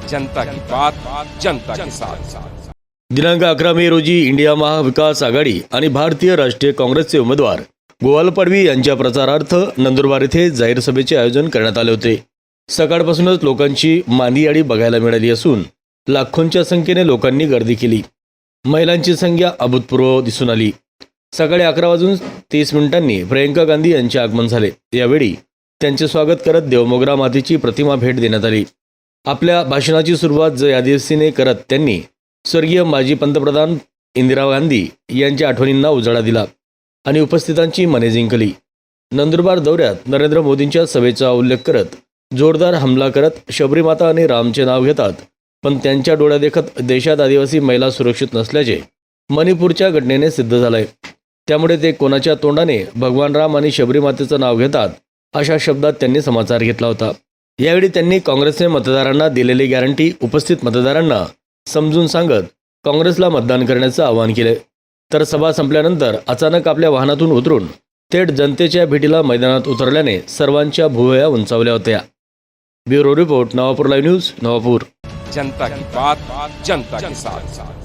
जनता की बात जनता के साथ। दिनांक 11 मे रोजी इंडिया महाविकास आघाडी आणि भारतीय राष्ट्रीय काँग्रेसचे उमेदवार गोवाल पडवी यांच्या प्रचारार्थ नंदुरबार येथे जाहीर सभेचे आयोजन करण्यात आले होते। सकाळपासूनच लोकांची मांदियाळी बघायला मिळाली असून लाखोंच्या संख्येने लोकांनी गर्दी केली। महिलांची संख्या अभूतपूर्व दिसून आली। सकाळी 11:30 प्रियंका गांधी यांचे आगमन झाले। यावेळी त्यांचे स्वागत करत देवमोगरा मातेची प्रतिमा भेट देण्यात आली। आपल्या भाषणाची सुरुवात जय आदिवासीने करत त्यांनी स्वर्गीय माजी पंतप्रधान इंदिरा गांधी यांच्या आठवणींना उजाळा दिला आणि उपस्थितांची मने जिंकली। नंदुरबार दौऱ्यात नरेंद्र मोदींच्या सभेचा उल्लेख करत जोरदार हमला करत शबरीमाता आणि रामचे नाव घेतात, पण त्यांच्या डोळ्यादेखत देशात आदिवासी महिला सुरक्षित नसल्याचे मणिपूरच्या घटनेने सिद्ध झालंय। त्यामुळे ते कोणाच्या तोंडाने भगवान राम आणि शबरीमातेचं नाव घेतात अशा शब्दात त्यांनी समाचार घेतला होता। यावेळी त्यांनी काँग्रेसने मतदारांना दिलेली गॅरंटी उपस्थित मतदारांना समजून सांगत काँग्रेसला मतदान करण्याचं आवाहन केले। तर सभा संपल्यानंतर अचानक आपल्या वाहनातून उतरून थेट जनतेच्या भेटीला मैदानात उतरल्याने सर्वांच्या भुवया उंचावल्या होत्या। Bureau report, Navapur live news, Navapur. जनता की बात जनता के साथ।